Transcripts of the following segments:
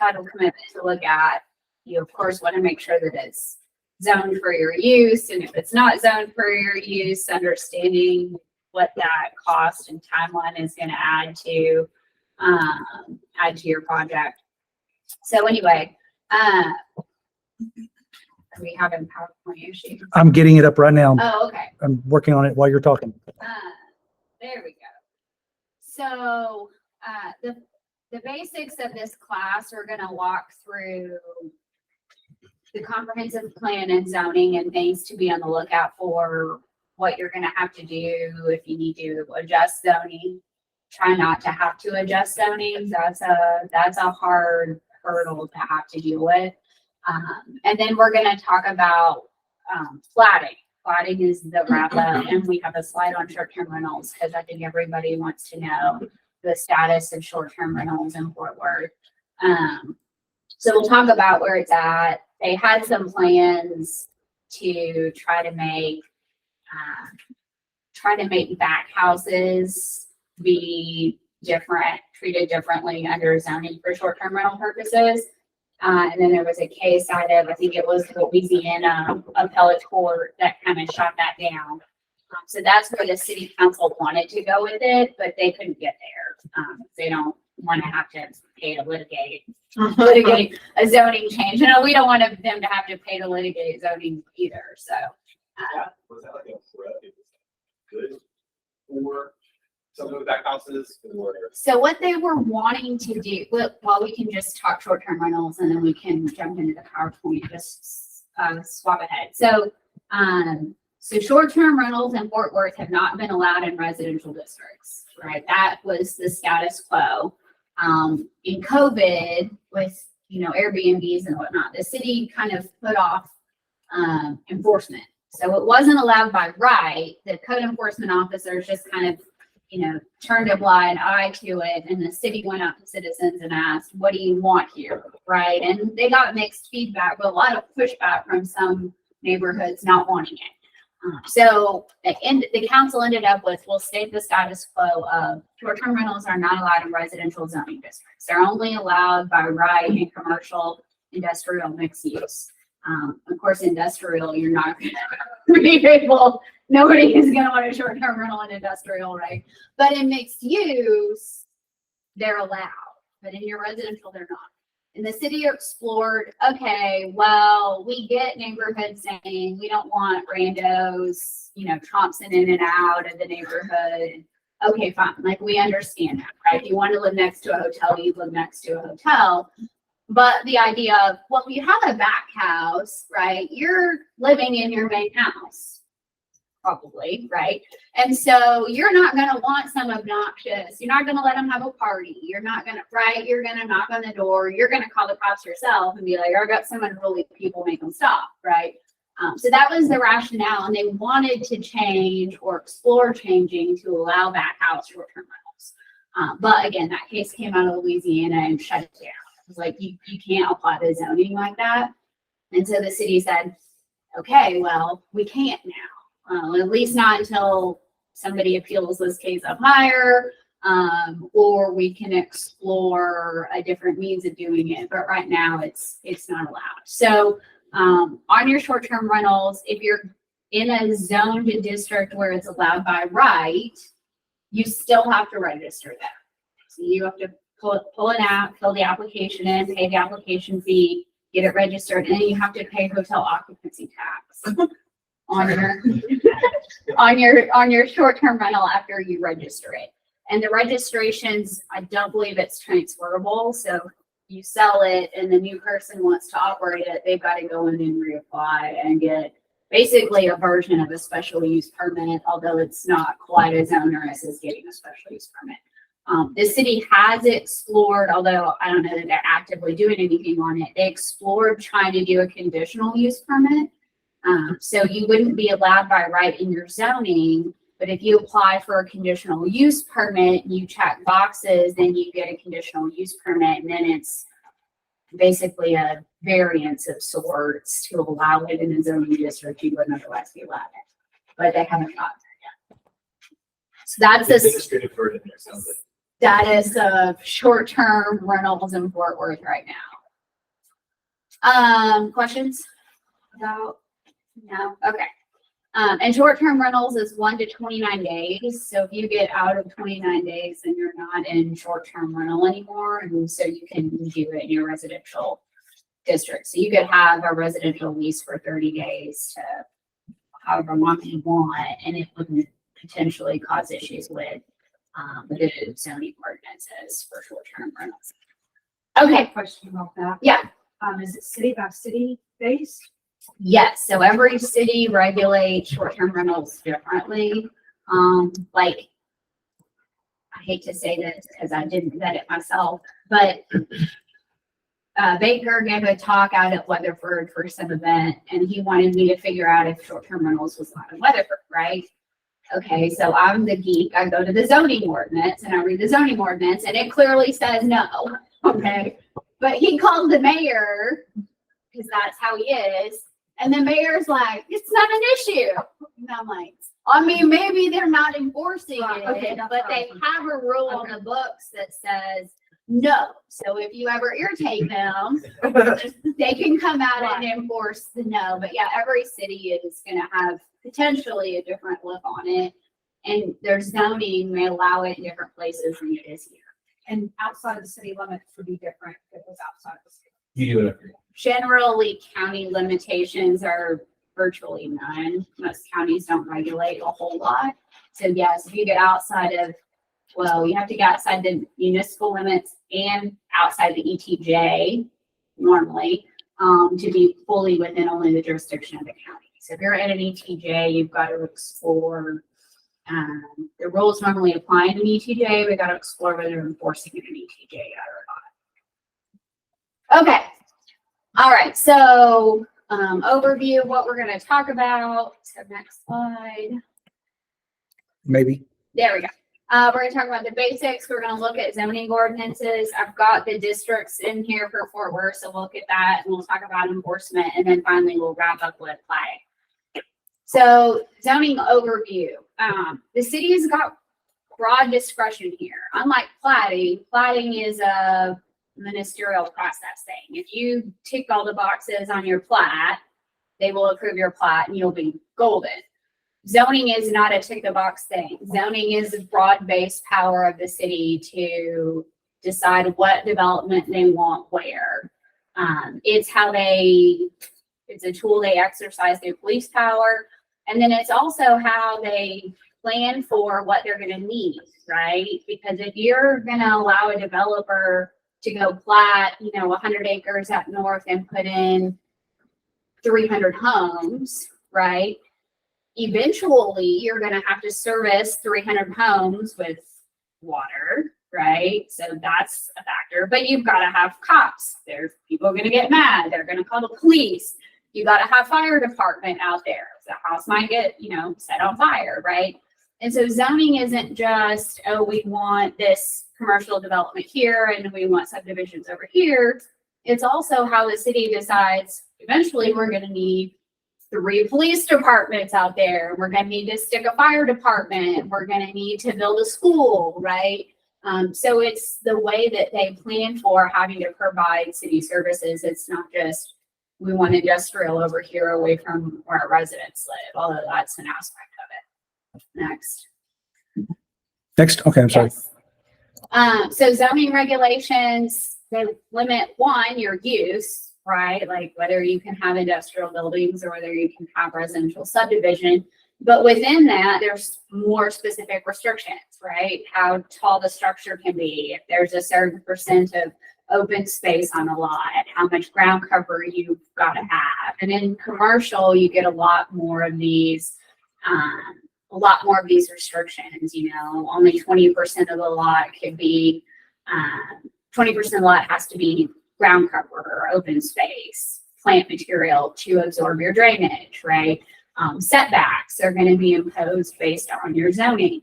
title commitment to look at. You of course want to make sure that it's zoned for your use, and if it's not zoned for your use, understanding what that cost and timeline is going to add to your project. So anyway, we have a PowerPoint issue. I'm getting it up right now. Oh, okay. I'm working on it while you're talking. There we go. So the basics of this class, we're going to walk through the comprehensive plan and zoning and things to be on the lookout for, what you're going to have to do if you need to adjust zoning. Try not to have to adjust zoning. That's a hard hurdle to have to deal with. And then we're going to talk about platting. Platting is the wrap up, and we have a slide on short-term rentals because I think everybody wants to know the status of short-term rentals in Fort Worth. So we'll talk about where it's at. They had some plans to try to make back houses be different, treated differently under zoning for short-term rental purposes. And then there was a case out of, I think it was the Louisiana appellate court that kind of shot that down. So that's where the city council wanted to go with it, but they couldn't get there. They don't want to have to pay to litigate a zoning change. You know, we don't want them to have to pay to litigate zoning either. So was that like a threat? It was good for some of the back houses? Or? So what they were wanting to do, well, we can just talk short-term rentals and then we can jump into the PowerPoint, just swap ahead. So, so short-term rentals in Fort Worth have not been allowed in residential districts, right? That was the status quo. In COVID, with Airbnbs and whatnot, the city kind of put off enforcement. So it wasn't allowed by right. The code enforcement officers just kind of turned a blind eye to it, and the city went out to citizens and asked, what do you want here, right? And they got mixed feedback, but a lot of pushback from some neighborhoods not wanting it. So the council ended up with, we'll state the status quo of short-term rentals are not allowed in residential zoning districts. They're only allowed by right in commercial, industrial, mixed use. Of course, industrial, you're not going to be able, nobody is going to want a short-term rental in industrial, right? But in mixed use, they're allowed. But in your residential, they're not. And the city explored, okay, well, we get neighborhoods saying we don't want randos, trompsing in and out of the neighborhood. Okay, fine. Like, we understand that, right? If you want to live next to a hotel, you live next to a hotel. But the idea of, well, if you have a back house, right, you're living in your main house, probably, right? And so you're not going to want some obnoxious, you're not going to let them have a party. You're not going to, right? You're going to knock on the door. You're going to call the cops yourself and be like, I got some unruly people, make them stop, right? So that was the rationale. And they wanted to change or explore changing to allow back house short-term rentals. But again, that case came out of Louisiana and shut it down. It was like, you can't apply the zoning like that. And so the city said, okay, well, we can't now. At least not until somebody appeals this case up higher, or we can explore a different means of doing it. But right now it's not allowed. So on your short-term rentals, if you're in a zoned district where it's allowed by right, you still have to register that. So you have to pull an app, fill the application in, pay the application fee, get it registered, and then you have to pay hotel occupancy tax on your short-term rental after you register it. And the registrations, I don't believe it's transferable. So you sell it and the new person wants to operate it, they've got to go in and reapply and get basically a version of a special use permit, although it's not quite as onerous as getting a special use permit. The city has explored, although I don't know that they're actively doing anything on it, they explored trying to do a conditional use permit. So you wouldn't be allowed by right in your zoning, but if you apply for a conditional use permit, you check boxes, then you get a conditional use permit, and then it's basically a variance of sorts to allow it in a zoning district you wouldn't otherwise be allowed it. But they haven't gotten there yet. So that's the administrative burden there, sounds like. Status of short-term rentals in Fort Worth right now. Questions about? No, okay. And short-term rentals is 1 to 29 days. So if you get out of 29 days, then you're not in short-term rental anymore. And so you can do it in your residential district. So you could have a residential lease for 30 days to however long you want, and it wouldn't potentially cause issues with the zoning ordinances for short-term rentals. Okay, Question about that. yeah. Is it city by city based? Yes, so every city regulates short-term rentals differently. Like, I hate to say this because I didn't vet it myself, but Baker gave a talk out at Weatherford for some event, and he wanted me to figure out if short-term rentals was allowed in Weatherford, right? Okay, so I'm the geek. I go to the zoning ordinance and I read the zoning ordinance, and it clearly says no. Okay, but he called the mayor because that's how he is. And the mayor's like, it's not an issue. And I'm like, I mean, maybe they're not enforcing it, Okay, that's but they awesome. have a rule on the books that says no. So if you ever irritate them, they can come out and enforce the no. But yeah, every city is going to have potentially a different look on it. And their zoning may allow it in different places than it is here. And outside of the city limits would be different if it was outside the city. You do it every. Generally, county limitations are virtually none. Most counties don't regulate a whole lot. So yes, if you get outside of, well, you have to get outside the municipal limits and outside the ETJ normally to be fully within only the jurisdiction of the county. So if you're in an ETJ, you've got to explore the rules normally apply in an ETJ. We've got to explore whether they're enforcing in an ETJ yet or not. Okay. All right, so overview of what we're going to talk about. So next slide. Maybe. There we go. We're going to talk about the basics. We're going to look at zoning ordinances. I've got the districts in here for Fort Worth, so we'll look at that and we'll talk about enforcement, and then finally we'll wrap up with plating. So zoning overview. The city has got broad discretion here. Unlike plating is a ministerial process thing. If you tick all the boxes on your plat, they will approve your plat and you'll be golden. Zoning is not a tick the box thing. Zoning is a broad-based power of the city to decide what development they want where. It's a tool they exercise their police power. And then it's also how they plan for what they're going to need, right? Because if you're going to allow a developer to go plat, 100 acres up north and put in 300 homes, right? Eventually, you're going to have to service 300 homes with water, right? So that's a factor. But you've got to have cops. There's people going to get mad. They're going to call the police. You got to have fire department out there. The house might get, set on fire, right? And so zoning isn't just, oh, we want this commercial development here and we want subdivisions over here. It's also how the city decides eventually we're going to need 3 police departments out there. We're going to need to stick a fire department. We're going to need to build a school, right? So it's the way that they plan for having to provide city services. It's not just we want industrial over here away from where our residents live, although that's an aspect of it. Next. Okay, I'm sorry. Yes. So zoning regulations, they limit your use, right? Like whether you can have industrial buildings or whether you can have residential subdivision. But within that, there's more specific restrictions, right? How tall the structure can be, if there's a certain percent of open space on a lot, how much ground cover you've got to have. And in commercial, you get a lot more of these restrictions. Only 20% of the lot could be 20% of the lot has to be ground cover or open space, plant material to absorb your drainage, right? Setbacks are going to be imposed based on your zoning.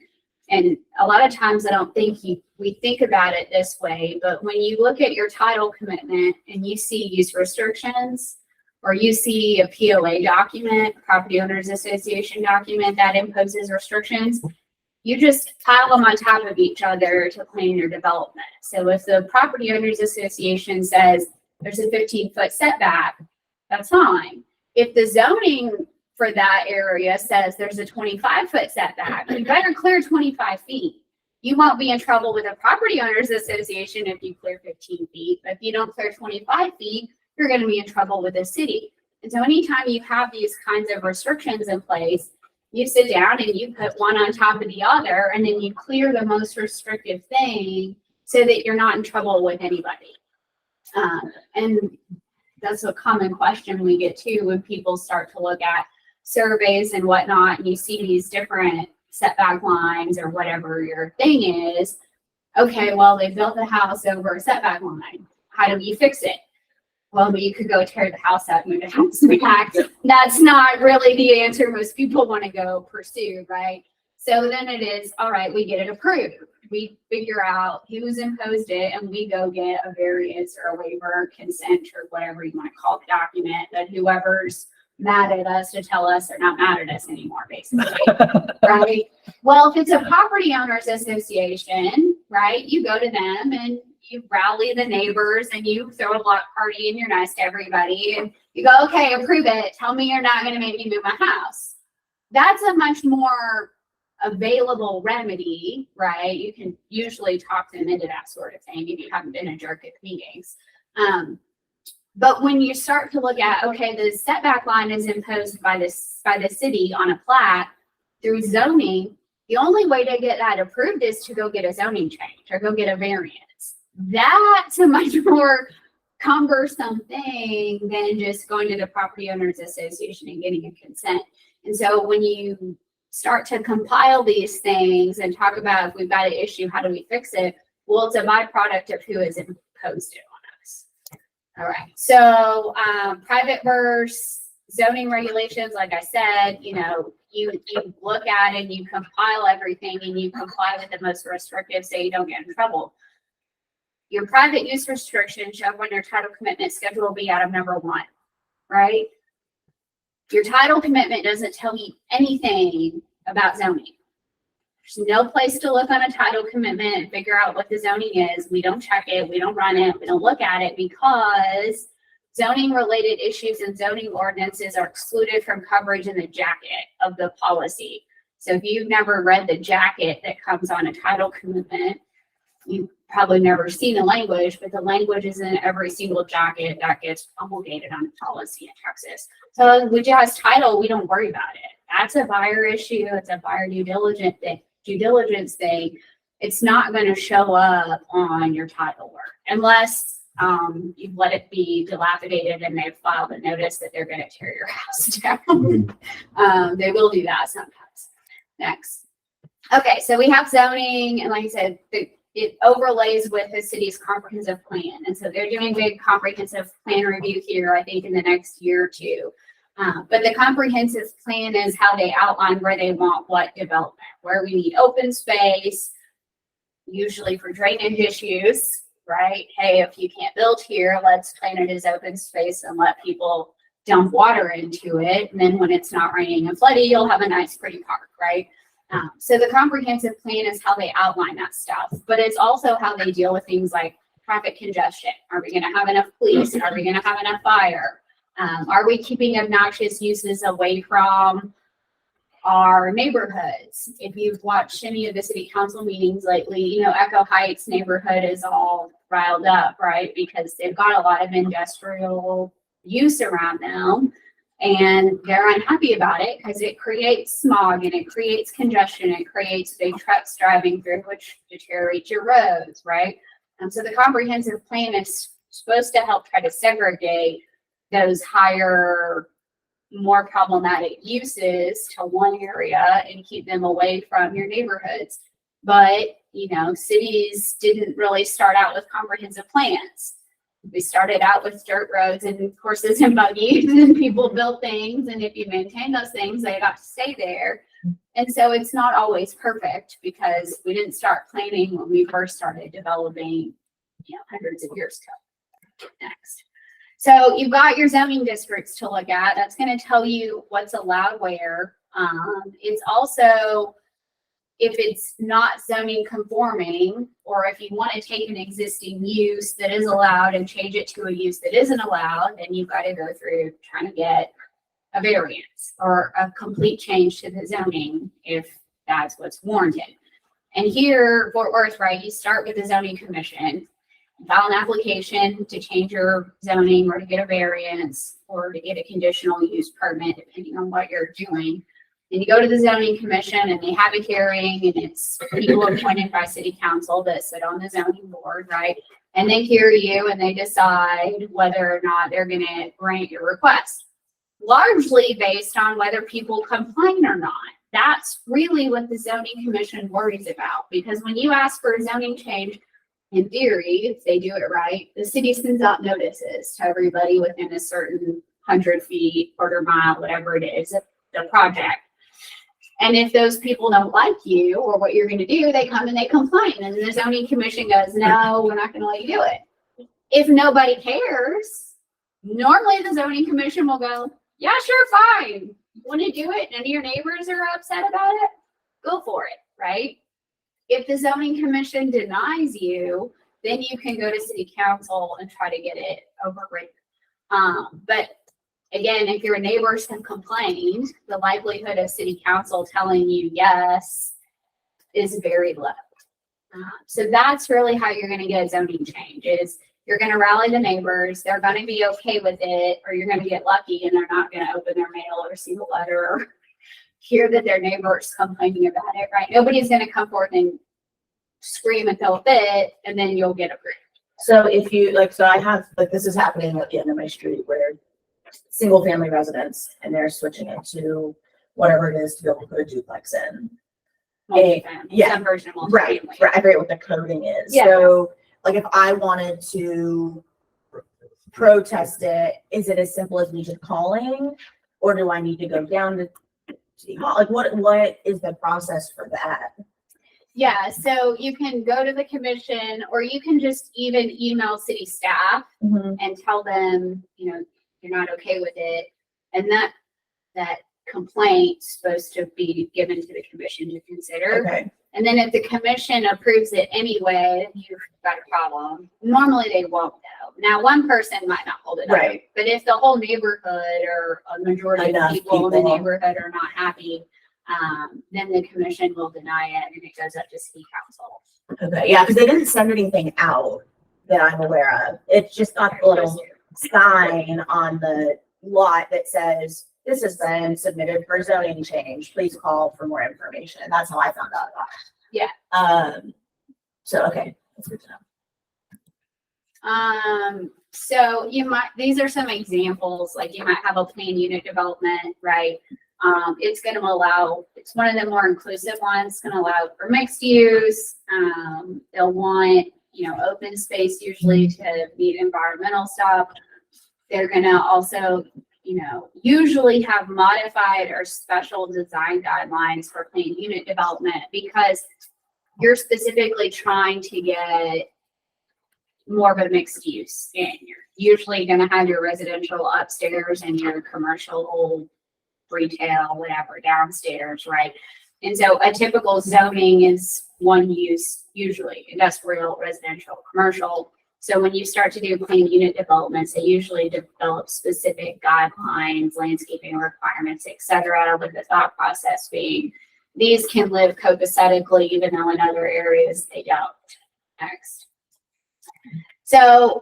And a lot of times I don't think we think about it this way, but when you look at your title commitment and you see use restrictions, or you see a POA document, property owners association document that imposes restrictions, you just pile them on top of each other to plan your development. So if the property owners association says there's a 15-foot setback, that's fine. If the zoning for that area says there's a 25-foot setback, you better clear 25 feet. You won't be in trouble with a property owners association if you clear 15 feet, but if you don't clear 25 feet, you're going to be in trouble with the city. And so anytime you have these kinds of restrictions in place, you sit down and you put one on top of the other, and then you clear the most restrictive thing so that you're not in trouble with anybody. And that's a common question we get too when people start to look at surveys and whatnot, and you see these different setback lines or whatever your thing is. Okay, well, they built the house over a setback line. How do we fix it? Well, you could go tear the house up, move the house back. That's not really the answer most people want to go pursue, right? So then it is, all right, we get it approved. We figure out who's imposed it, and we go get a variance or a waiver, consent, or whatever you want to call the document, that whoever's mad at us to tell us they're not mad at us anymore, basically, right? Well, if it's a property owners association, right, you go to them and you rally the neighbors and you throw a block party and you're nice to everybody and you go, okay, approve it. Tell me you're not going to make me move my house. That's a much more available remedy, right? You can usually talk them into that sort of thing if you haven't been a jerk at meetings. But when you start to look at, okay, the setback line is imposed by the city on a plat through zoning, the only way to get that approved is to go get a zoning change or go get a variance. That's a much more cumbersome thing than just going to the property owners association and getting a consent. And so when you start to compile these things and talk about if we've got an issue, how do we fix it? Well, it's a byproduct of who has imposed it on us. All right. So private versus zoning regulations, like I said, you know, you look at it and you compile everything and you comply with the most restrictive so you don't get in trouble. Your private use restriction shown on your title commitment schedule will be item number 1, right? Your title commitment doesn't tell you anything about zoning. There's no place to look on a title commitment and figure out what the zoning is. We don't check it. We don't run it. We don't look at it because zoning related issues and zoning ordinances are excluded from coverage in the jacket of the policy. So if you've never read the jacket that comes on a title commitment, you've probably never seen the language, but the language is in every single jacket that gets promulgated on a policy in Texas. So we just title, we don't worry about it. That's a buyer issue. It's a buyer due diligence thing. It's not going to show up on your title work unless you've let it be dilapidated and they've filed a notice that they're going to tear your house down. They will do that sometimes. Next. Okay, so we have zoning, and like I said, it overlays with the city's comprehensive plan. And so they're doing big comprehensive plan review here, I think, in the next year or two. But the comprehensive plan is how they outline where they want what development, where we need open space, usually for drainage issues, right? Hey, if you can't build here, let's plan it as open space and let people dump water into it. And then when it's not raining and flooding, you'll have a nice, pretty park, right? So the comprehensive plan is how they outline that stuff, but it's also how they deal with things like traffic congestion. Are we going to have enough police? Are we going to have enough fire? Are we keeping obnoxious uses away from our neighborhoods? If you've watched any of the city council meetings lately, you know, Echo Heights neighborhood is all riled up, right? Because they've got a lot of industrial use around them. And they're unhappy about it because it creates smog and it creates congestion. It creates big trucks driving through, which deteriorates your roads, right? So the comprehensive plan is supposed to help try to segregate those higher, more problematic uses to one area and keep them away from your neighborhoods. But, you know, cities didn't really start out with comprehensive plans. We started out with dirt roads and horses and buggies, and people built things. And if you maintain those things, they got to stay there. And so it's not always perfect because we didn't start planning when we first started developing, you know, hundreds of years ago. Next. So you've got your zoning districts to look at. That's going to tell you what's allowed where. It's also, if it's not zoning conforming, or if you want to take an existing use that is allowed and change it to a use that isn't allowed, then you've got to go through trying to get a variance or a complete change to the zoning if that's what's warranted. And here, Fort Worth, right, you start with the zoning commission, file an application to change your zoning or to get a variance or to get a conditional use permit, depending on what you're doing. Then you go to the zoning commission and they have a hearing, and it's people appointed by city council that sit on the zoning board, right? And they hear you and they decide whether or not they're gonna grant your request, largely based on whether people complain or not. That's really what the zoning commission worries about, because when you ask for a zoning change, in theory, if they do it right, the city sends out notices to everybody within a certain 100 feet, quarter mile, whatever it is, of the project. And if those people don't like you or what you're going to do, they come and they complain. And the zoning commission goes, no, we're not going to let you do it. If nobody cares, normally the zoning commission will go, yeah, sure, fine. You want to do it? None of your neighbors are upset about it? Go for it, right? If the zoning commission denies you, then you can go to city council and try to get it overridden. But again, if your neighbors have complained, the likelihood of city council telling you yes is very low. So that's really how you're going to get a zoning change, is you're going to rally the neighbors, they're going to be okay with it, or you're going to get lucky and they're not going to open their mail or see the letter or hear that their neighbor's complaining about it, right? Nobody's going to come forward and scream and throw a fit, and then you'll get approved. So if you like, so I have like this is happening at the end of my street where single family residents and they're switching it to whatever it is to be able to put a duplex in. Multifamily, yeah, some version of Right. multifamily. Right. I forget what the coding is. Yeah. So like if I wanted to protest it, is it as simple as me just calling, or do I need to go down to city hall? Like what is the process for that? Yeah, so you can go to the commission, or you can just even email city staff and tell them, you know, you're not okay with it. And that complaint's supposed to be given to the commission to consider. Okay. And then if the commission approves it anyway, you've got a problem. Normally they won't though. Now, one person might not hold it up. Right. But if the whole neighborhood or a majority Enough of people in the people. neighborhood are not happy, then the commission will deny it and it goes up to city council. Okay. Yeah, because they didn't send anything out that I'm aware of. It's just got the little sign on the lot that says, this has been submitted for zoning change. Please call for more information. And that's how I found out about it. Yeah. So, okay. That's good to know. So these are some examples, like you might have a planned unit development, right? It's going to allow, it's one of the more inclusive ones, it's going to allow for mixed use. They'll want, open space usually to meet environmental stuff. They're going to also, usually have modified or special design guidelines for planned unit development, because you're specifically trying to get more of a mixed use in. You're usually going to have your residential upstairs and your commercial, retail, whatever, downstairs, right? And so a typical zoning is one use, usually industrial, residential, commercial. So when you start to do planned unit developments, they usually develop specific guidelines, landscaping requirements, et cetera, with the thought process being these can live copacetically, even though in other areas they don't. Next. So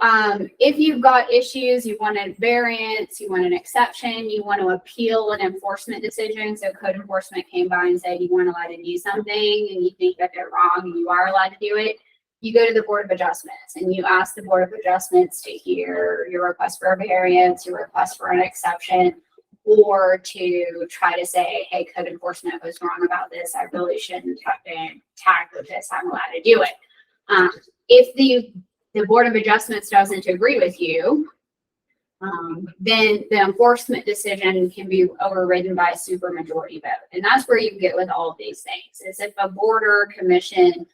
if you've got issues, you want a variance, you want an exception, you want to appeal an enforcement decision. So code enforcement came by and said you weren't allowed to do something and you think that they're wrong and you are allowed to do it. You go to the Board of Adjustments and you ask the Board of Adjustments to hear your request for a variance, your request for an exception, or to try to say, hey, code enforcement was wrong about this. I really shouldn't have been tagged with this. I'm allowed to do it. If the Board of Adjustments doesn't agree with you, then the enforcement decision can be overridden by a supermajority vote. And that's where you get with all of these things, is if a board or commission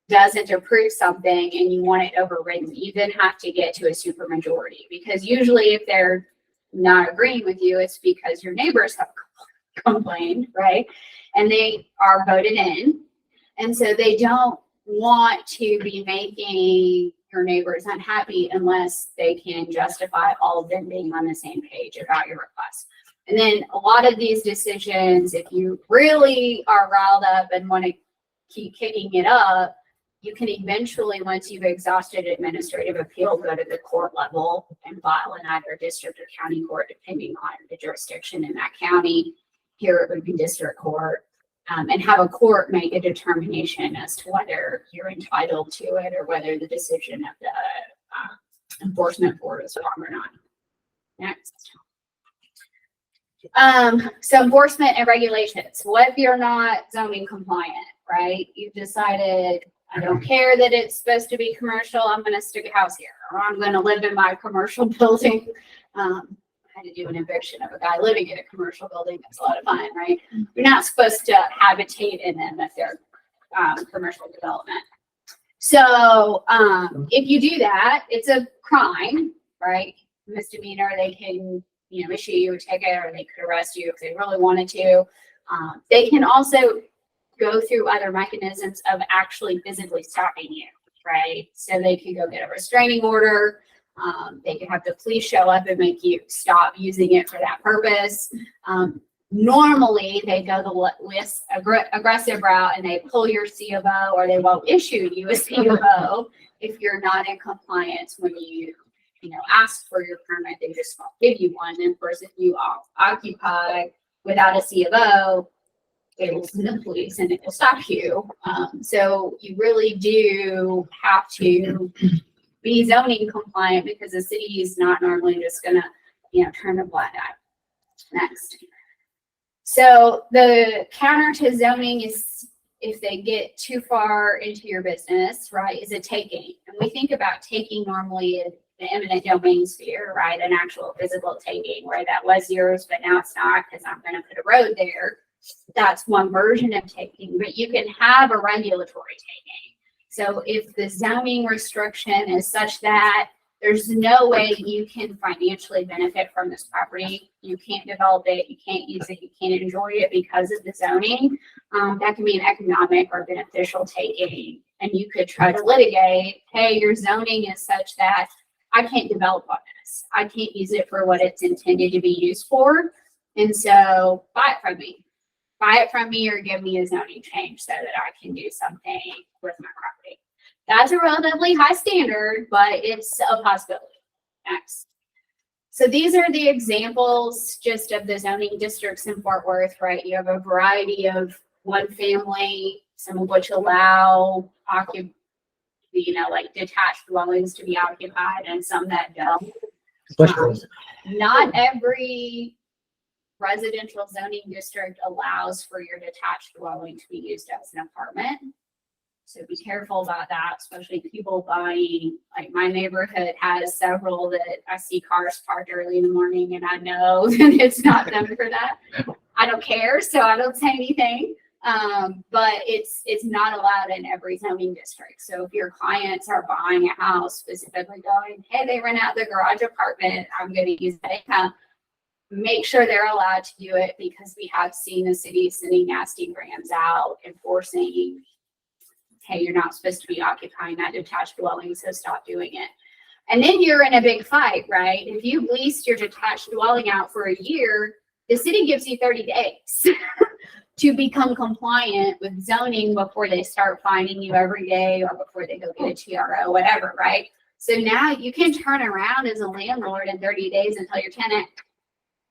doesn't approve something and you want it overridden, you then have to get to a supermajority, because usually if they're not agreeing with you, it's because your neighbors have complained, right? And they are voted in. And so they don't want to be making your neighbors unhappy unless they can justify all of them being on the same page about your request. And then a lot of these decisions, if you really are riled up and want to keep kicking it up, you can eventually, once you've exhausted administrative appeal, go to the court level and file in either district or county court, depending on the jurisdiction in that county. Here it would be district court, and have a court make a determination as to whether you're entitled to it or whether the decision of the enforcement board is wrong or not. Next. So enforcement and regulations. What if you're not zoning compliant, right? You've decided, I don't care that it's supposed to be commercial, I'm gonna stick a house here, or I'm gonna live in my commercial building. I had to do an eviction of a guy living in a commercial building. That's a lot of fun, right? You're not supposed to habitate in them if they're commercial development. So if you do that, it's a crime, right? Misdemeanor, they can, issue you a ticket, or they could arrest you if they really wanted to. They can also go through other mechanisms of actually physically stopping you, right? So they could go get a restraining order. They could have the police show up and make you stop using it for that purpose. Normally, they go the less aggressive route and they pull your C of O, or they won't issue you a C of O if you're not in compliance when you ask for your permit. They just won't give you one. And of course, if you occupy without a C of O, they will send the police and it will stop you. So you really do have to be zoning compliant, because the city is not normally just gonna, turn a blind eye. Next. So the counter to zoning is if they get too far into your business, right, is a taking. And we think about taking normally in the eminent domain sphere, right, an actual physical taking where that was yours, but now it's not because I'm gonna put a road there. That's one version of taking, but you can have a regulatory taking. So if the zoning restriction is such that there's no way you can financially benefit from this property, you can't develop it, you can't use it, you can't enjoy it because of the zoning, that can be an economic or beneficial taking. And you could try to litigate, hey, your zoning is such that I can't develop on this. I can't use it for what it's intended to be used for. And so buy it from me. Buy it from me or give me a zoning change so that I can do something with my property. That's a relatively high standard, but it's a possibility. Next. So these are the examples just of the zoning districts in Fort Worth, right? You have a variety of one family, some of which allow like detached dwellings to be occupied, and some that don't. Not every residential zoning district allows for your detached dwelling to be used as an apartment. So be careful about that, especially people buying, like my neighborhood has several that I see cars parked early in the morning and I know that it's not done for that. I don't care, so I don't say anything. But it's not allowed in every zoning district. So if your clients are buying a house specifically going, hey, they rent out the garage apartment, I'm going to use that income, make sure they're allowed to do it, because we have seen the city sending nasty grams out enforcing, hey, you're not supposed to be occupying that detached dwelling, so stop doing it. And then you're in a big fight, right? If you leased your detached dwelling out for a year, the city gives you 30 days to become compliant with zoning before they start fining you every day or before they go get a TRO, whatever, right? So now you can turn around as a landlord in 30 days and tell your tenant,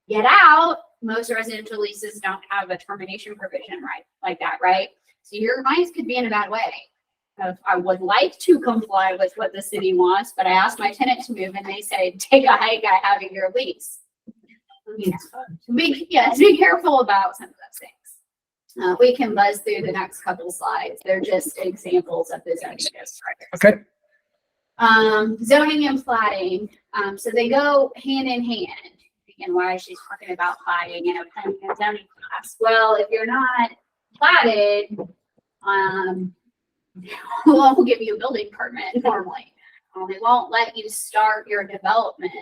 get out. Most residential leases don't have a termination provision, right, like that, right? So your clients could be in a bad way. I would like to comply with what the city wants, but I asked my tenant to move and they say, take a hike, I have a year lease. Be careful about some of those things. We can buzz through the next couple slides. They're just examples of the zoning districts. Okay. Zoning and platting. So they go hand in hand. And why she's talking about platting in a planning and zoning class. Well, if you're not platted, we'll give you a building permit normally. They won't let you start your development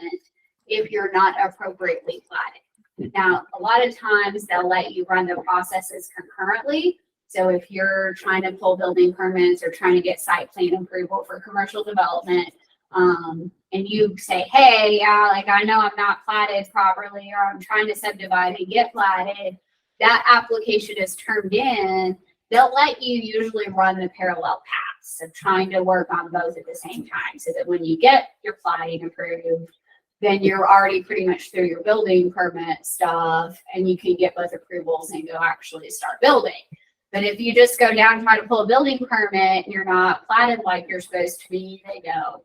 if you're not appropriately platted. Now, a lot of times they'll let you run the processes concurrently. So if you're trying to pull building permits or trying to get site plan approval for commercial development, and you say, hey, yeah, like I know I'm not platted properly, or I'm trying to subdivide and get platted, that application is turned in, they'll let you usually run the parallel paths of trying to work on both at the same time, so that when you get your platting approved, then you're already pretty much through your building permit stuff and you can get both approvals and go actually start building. But if you just go down and try to pull a building permit and you're not platted like you're supposed to be, they go,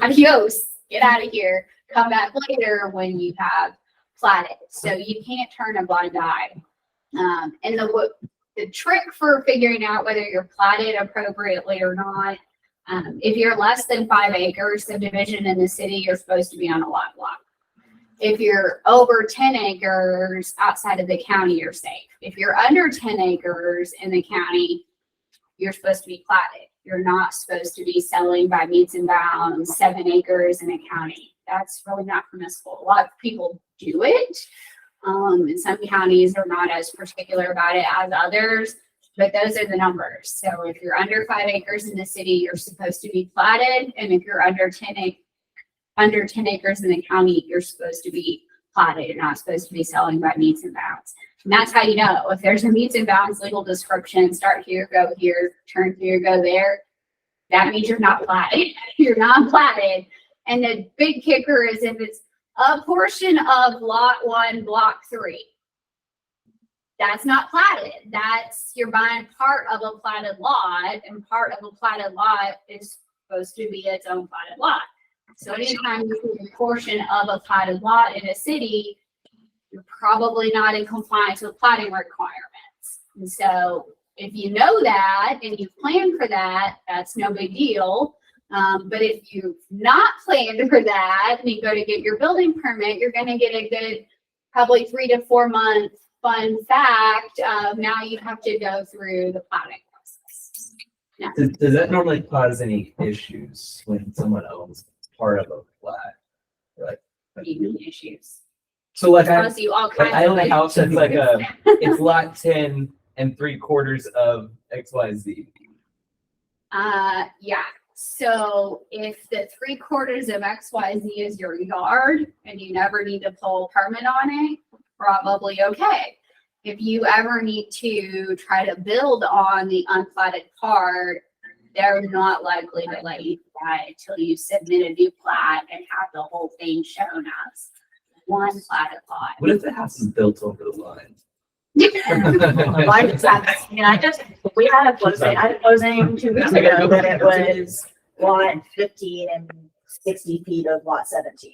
adios, get out of here, come back later when you have platted. So you can't turn a blind eye. And the trick for figuring out whether you're platted appropriately or not, if you're less than 5 acres, subdivision in the city, you're supposed to be on a lot block. If you're over 10 acres outside of the county, you're safe. If you're under 10 acres in the county, you're supposed to be platted. You're not supposed to be selling by meets and bounds 7 acres in a county. That's really not permissible. A lot of people do it. And some counties are not as particular about it as others, but those are the numbers. So if you're under 5 acres in the city, you're supposed to be platted. And if you're under 10 acres in the county, you're supposed to be platted. You're not supposed to be selling by meets and bounds. And that's how you know. If there's a meets and bounds legal description, start here, go here, turn here, go there, that means you're not platted. You're not platted. And the big kicker is if it's a portion of lot 1, block 3. That's not platted. That's, you're buying part of a platted lot, and part of a platted lot is supposed to be its own platted lot. So anytime you see a portion of a platted lot in a city, you're probably not in compliance with platting requirements. And so if you know that and you plan for that, that's no big deal. But if you've not planned for that and you go to get your building permit, you're going to get a good probably 3 to 4 month fun fact of now you have to go through the platting process. Yeah. Does that normally cause any issues when someone owns part of a flat? Like, What do you mean issues? so like Cause you all kinds I own a of house that's like issues. it's lot 10 3/4 of XYZ. Yeah. So if the 3/4 of XYZ is your yard and you never need to pull a permit on it, probably okay. If you ever need to try to build on the unplatted part, they're not likely to let you do that until you submit a new plat and have the whole thing shown as one platted lot. What if the house is built over the line? I had a closing 2 weeks ago that it was lot 15 and 60 feet of lot 17.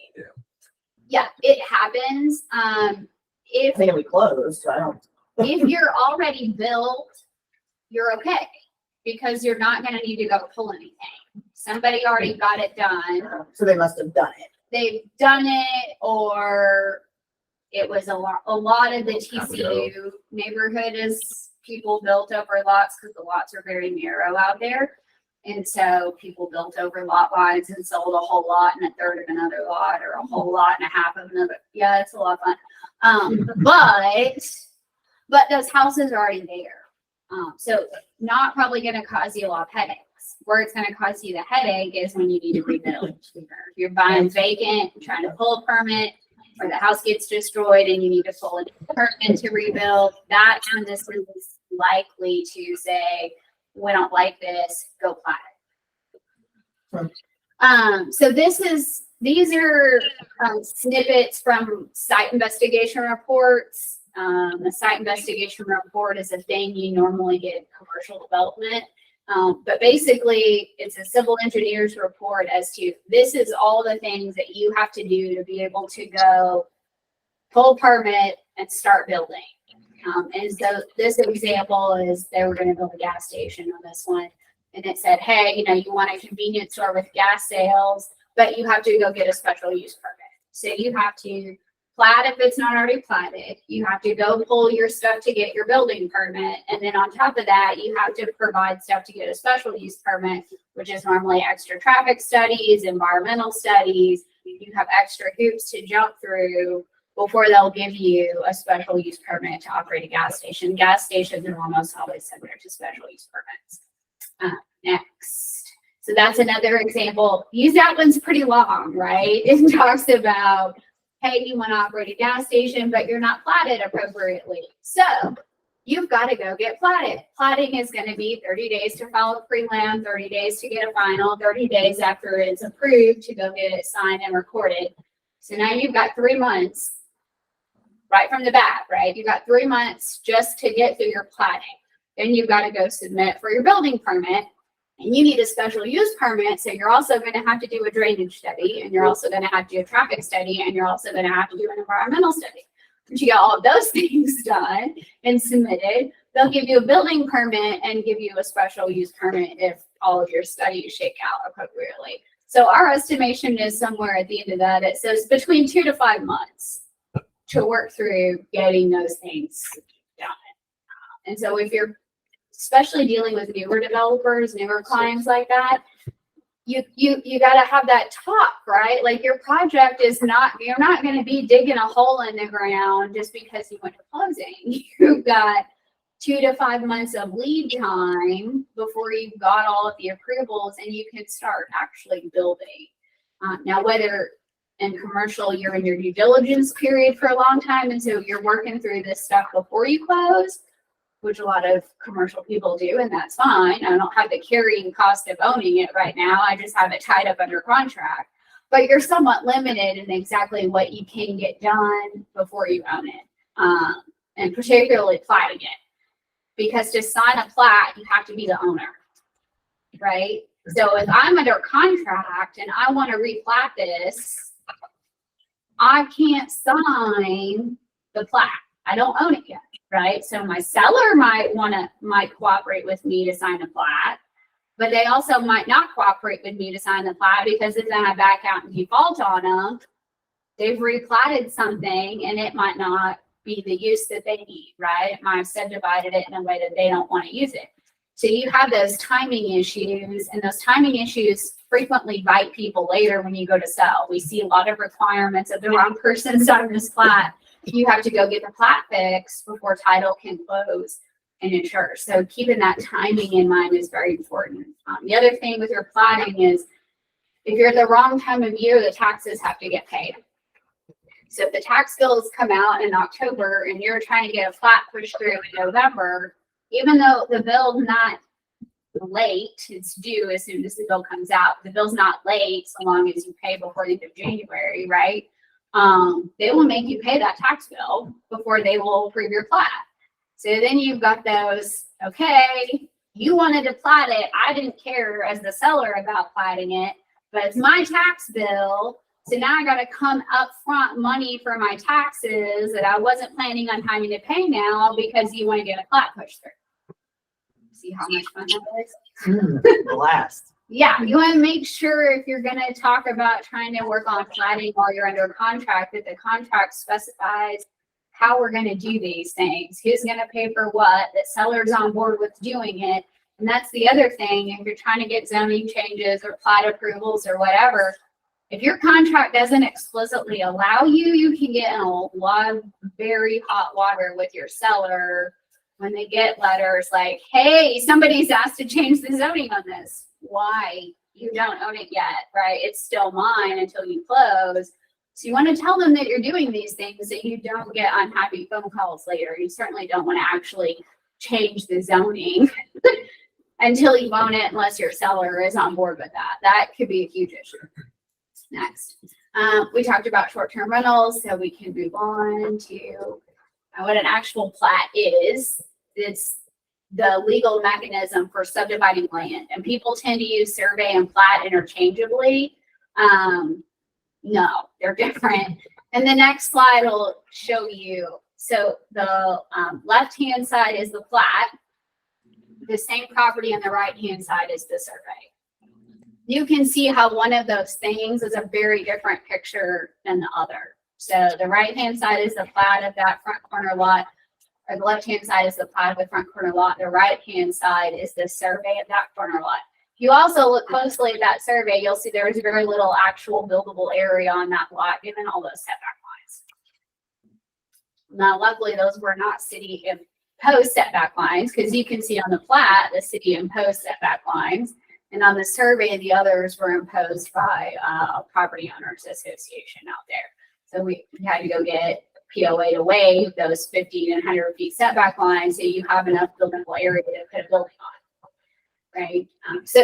Yeah, it happens. I If think we closed, so I don't. if you're already built, you're okay because you're not going to need to go pull anything. Somebody already got it done. So they must have done it. They've done it, or it was a lot of the TCU neighborhood is people built over lots because the lots are very narrow out there. And so people built over lot lines and sold a whole lot and a third of another lot, or a whole lot and a half of another. Yeah, it's a lot of fun. But those houses are already there. So not probably going to cause you a lot of headaches. Where it's going to cause you the headache is when you need to rebuild. If you're buying vacant, trying to pull a permit, or the house gets destroyed and you need to pull a permit to rebuild, that's when this is likely to say, we don't like this, go plat it. So these are snippets from site investigation reports. A site investigation report is a thing you normally get in commercial development. But basically it's a civil engineer's report as to this is all the things that you have to do to be able to go pull permit and start building. And so this example is they were going to build a gas station on this one. And it said, hey, you want a convenience store with gas sales, but you have to go get a special use permit. So you have to plat if it's not already platted. You have to go pull your stuff to get your building permit. And then on top of that, you have to provide stuff to get a special use permit, which is normally extra traffic studies, environmental studies. You have extra hoops to jump through, before they'll give you a special use permit to operate a gas station. Gas stations are almost always subject to special use permits. Next. So that's another example. Use that one's pretty long, right? It talks about, hey, you want to operate a gas station, but you're not platted appropriately. So you've got to go get platted. Platting is going to be 30 days to file a pre-lam, 30 days to get a final, 30 days after it's approved to go get it signed and recorded. So now you've got 3 months right from the bat, right? You've got 3 months just to get through your platting. Then you've got to go submit for your building permit. And you need a special use permit, so you're also going to have to do a drainage study, and you're also going to have to do a traffic study, and you're also going to have to do an environmental study. Once you get all of those things done and submitted, they'll give you a building permit and give you a special use permit if all of your studies shake out appropriately. So our estimation is somewhere at the end of that, it says between 2 to 5 months to work through getting those things done. And so if you're especially dealing with newer developers, newer clients like that, you got to have that talk, right? Like your project is not, you're not going to be digging a hole in the ground just because you went to closing. You've got 2 to 5 months of lead time before you've got all of the approvals and you can start actually building. Now, whether in commercial, you're in your due diligence period for a long time, and so you're working through this stuff before you close, which a lot of commercial people do, and that's fine. I don't have the carrying cost of owning it right now. I just have it tied up under contract. But you're somewhat limited in exactly what you can get done before you own it, and particularly platting it. Because to sign a plat, you have to be the owner, right? So if I'm under contract and I want to replat this, I can't sign the plat. I don't own it yet. Right. So my seller might cooperate with me to sign the plat, but they also might not cooperate with me to sign the plat because if then I back out and default on them, they've replatted something and it might not be the use that they need, right? It might have subdivided it in a way that they don't want to use it. So you have those timing issues, and those timing issues frequently bite people later when you go to sell. We see a lot of requirements of the wrong person signing this plat. You have to go get the plat fixed before title can close and insure. So keeping that timing in mind is very important. The other thing with your platting is if you're at the wrong time of year, the taxes have to get paid. So if the tax bills come out in October and you're trying to get a plat pushed through in November, even though the bill's not late, it's due as soon as the bill comes out. The bill's not late so long as you pay before the end of January, right? They will make you pay that tax bill before they will approve your plat. So then you've got those, okay, you wanted to plat it. I didn't care as the seller about platting it, but it's my tax bill. So now I got to come up front money for my taxes that I wasn't planning on having to pay now because you want to get a plat pushed through. See how much fun that is? Blast. Yeah, you want to make sure if you're going to talk about trying to work on platting while you're under contract, that the contract specifies how we're going to do these things, who's going to pay for what, that seller's on board with doing it. And that's the other thing. If you're trying to get zoning changes or plat approvals or whatever, if your contract doesn't explicitly allow you, you can get in a lot of very hot water with your seller when they get letters like, hey, somebody's asked to change the zoning on this. Why? You don't own it yet, right? It's still mine until you close. So you want to tell them that you're doing these things so you don't get unhappy phone calls later. You certainly don't want to actually change the zoning until you own it unless your seller is on board with that. That could be a huge issue. Next. We talked about short-term rentals, so we can move on to what an actual plat is. It's the legal mechanism for subdividing land, and people tend to use survey and plat interchangeably. No, they're different. And the next slide will show you. So the left-hand side is the plat. The same property on the right-hand side is the survey. You can see how one of those things is a very different picture than the other. So the right-hand side is the plat of that front corner lot, or the left-hand side is the plat of the front corner lot. The right-hand side is the survey of that corner lot. If you also look closely at that survey, you'll see there is very little actual buildable area on that lot, given all those setback lines. Now, luckily, those were not city imposed setback lines, because you can see on the plat, the city imposed setback lines. And on the survey, the others were imposed by Property Owners Association out there. So we had to go get POA to waive those 50 and 100 feet setback lines, so you have enough buildable area to put a building on, right? So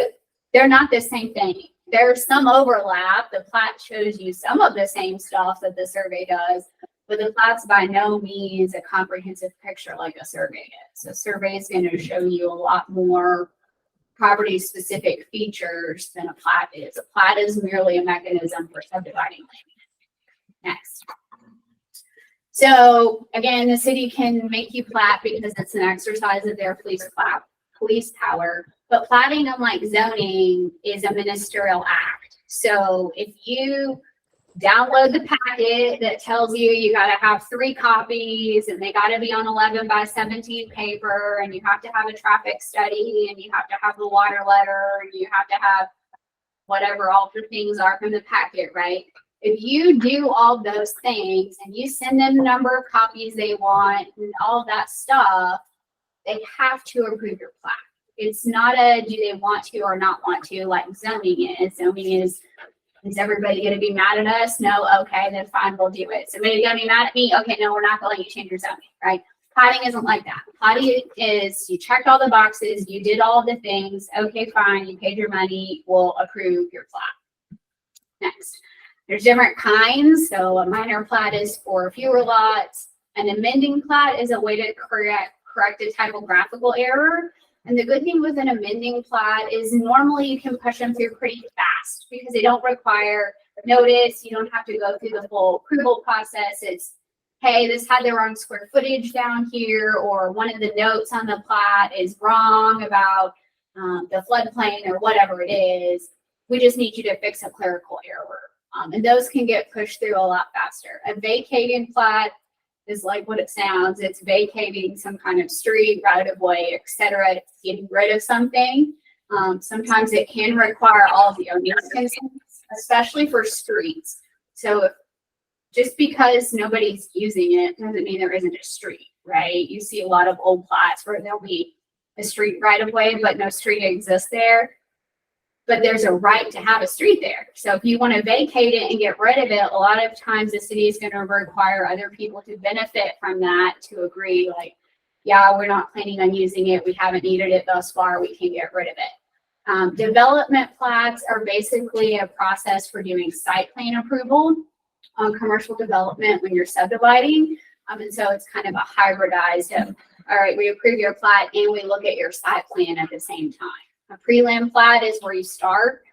they're not the same thing. There's some overlap. The plat shows you some of the same stuff that the survey does, but the plat's by no means a comprehensive picture like a survey is. A survey is going to show you a lot more property-specific features than a plat is. A plat is merely a mechanism for subdividing land. Next. So again, the city can make you plat because it's an exercise of their police power. But platting, unlike zoning, is a ministerial act. So if you download the packet that tells you you got to have 3 copies and they got to be on 11 by 17 paper, and you have to have a traffic study, and you have to have the water letter, and you have to have whatever all the things are from the packet, right? If you do all those things and you send them the number of copies they want and all that stuff, they have to approve your plat. It's not a do they want to or not want to like zoning is. Zoning is everybody going to be mad at us? No. Okay, then fine, we'll do it. Somebody going to be mad at me? Okay, no, we're not going to let you change your zoning, right? Platting isn't like that. Platting is you checked all the boxes, you did all the things. Okay, fine, you paid your money, we'll approve your plat. Next. There's different kinds. So a minor plat is for fewer lots. An amending plat is a way to correct a typographical error. And the good thing with an amending plat is normally you can push them through pretty fast because they don't require notice. You don't have to go through the full approval process. It's, hey, this had the wrong square footage down here, or one of the notes on the plat is wrong about the floodplain or whatever it is. We just need you to fix a clerical error. And those can get pushed through a lot faster. A vacating plat is like what it sounds. It's vacating some kind of street, right of way, etc. Getting rid of something. Sometimes it can require all of the owner's consent, especially for streets. So just because nobody's using it doesn't mean there isn't a street, right? You see a lot of old plats where there'll be a street right of way, but no street exists there. But there's a right to have a street there. So if you want to vacate it and get rid of it, a lot of times the city is going to require other people to benefit from that to agree, like, yeah, we're not planning on using it. We haven't needed it thus far. We can get rid of it. Development plats are basically a process for doing site plan approval on commercial development when you're subdividing. And so it's kind of a hybridized of, all right, we approve your plat and we look at your site plan at the same time. A prelim plat is where you start.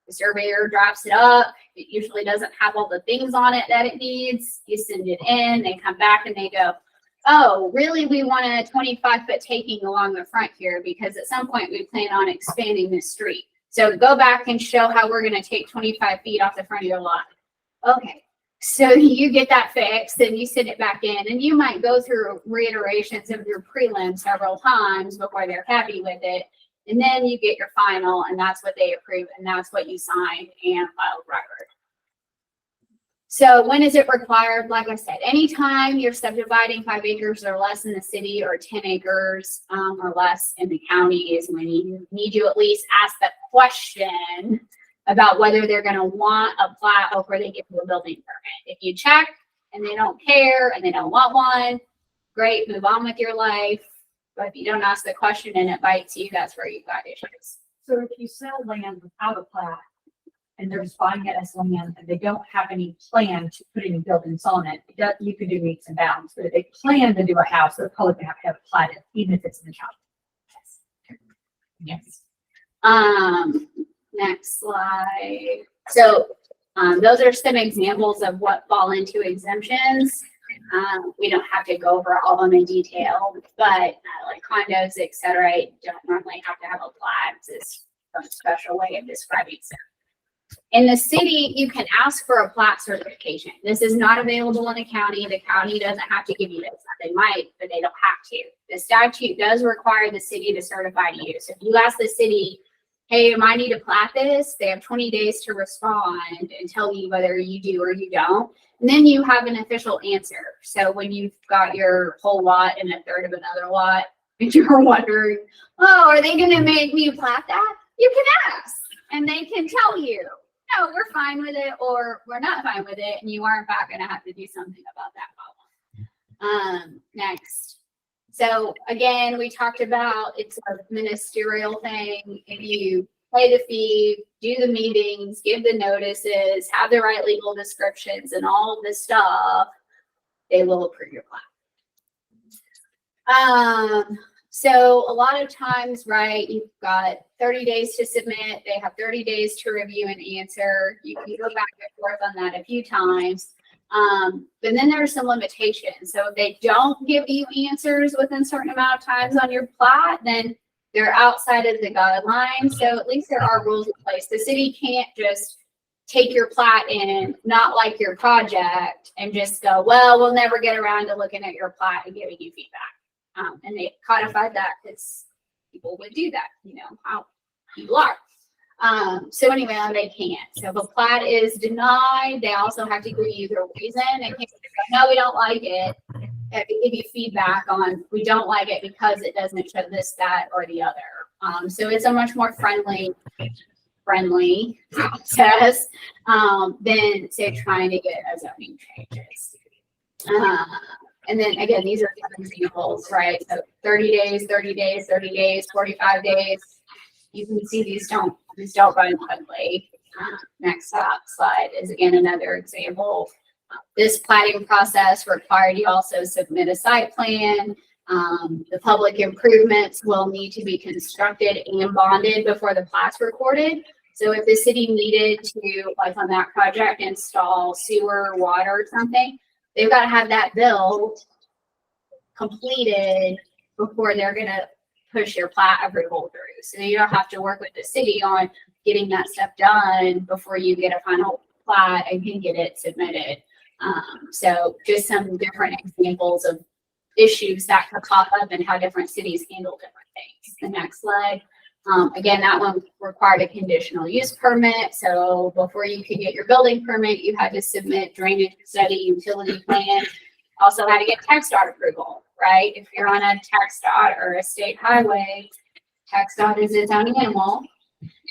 The surveyor drafts it up. It usually doesn't have all the things on it that it needs. You send it in, they come back and they go, oh, really, we want a 25-foot taking along the front here because at some point we plan on expanding this street. So go back and show how we're going to take 25 feet off the front of your lot. Okay, so you get that fixed and you send it back in, and you might go through reiterations of your prelim several times before they're happy with it. And then you get your final, and that's what they approve, and that's what you signed and filed record. So when is it required? Like I said, anytime you're subdividing 5 acres or less in the city, or 10 acres or less in the county, is when you need to at least ask the question about whether they're going to want a plat before they give you a building permit. If you check and they don't care and they don't want one, great, move on with your life. But if you don't ask the question and it bites you, that's where you've got issues. So if you sell land without a plat and they're just buying it as land and they don't have any plan to put any buildings on it, you could do meets and bounds. But if they plan to do a house, they're probably gonna have a plat, even if it's in the county. Yes. Next slide. So those are some examples of what fall into exemptions. We don't have to go over all of them in detail, but like condos, et cetera, don't normally have to have a plat. It's a special way of describing them. In the city, you can ask for a plat certification. This is not available in the county. The county doesn't have to give you this. They might, but they don't have to. The statute does require the city to certify to you. So if you ask the city, hey, I need to plat this. They have 20 days to respond and tell you whether you do or you don't. And then you have an official answer. So when you've got your whole lot and a third of another lot, and you're wondering, oh, are they going to make me plat that? You can ask, and they can tell you, no, we're fine with it, or we're not fine with it, and you are in fact going to have to do something about that problem. Next. So again, we talked about it's a ministerial thing. If you pay the fee, do the meetings, give the notices, have the right legal descriptions and all of this stuff, they will approve your plat. So a lot of times, right, you've got 30 days to submit. They have 30 days to review and answer. You can go back and forth on that a few times. But then there are some limitations. So if they don't give you answers within a certain amount of times on your plat, then they're outside of the guidelines. So at least there are rules in place. The city can't just take your plat and not like your project and just go, well, we'll never get around to looking at your plat and giving you feedback. And they codified that because people would do that, you know, how people are. So anyway, they can't. So if a plat is denied, they also have to give you the reason. They can't say, no, we don't like it. They have to give you feedback on, we don't like it because it doesn't show this, that, or the other. So it's a much more friendly process than, say, trying to get a zoning changes. And then again, these are different examples, right? So 30 days, 30 days, 30 days, 45 days. You can see these don't run quickly. Next slide is again another example. This platting process required you also submit a site plan. The public improvements will need to be constructed and bonded before the plat's recorded. So if the city needed to, like on that project, install sewer, water, or something, they've got to have that built, completed before they're going to push your plat approval through. So you don't have to work with the city on getting that stuff done before you get a final plat and can get it submitted. So just some different examples of issues that could pop up and how different cities handle different things. The next slide. Again, that one required a conditional use permit. So before you could get your building permit, you had to submit drainage study, utility plan. Also had to get tax dot approval, right? If you're on a tax dot or a state highway, tax dot is its own animal.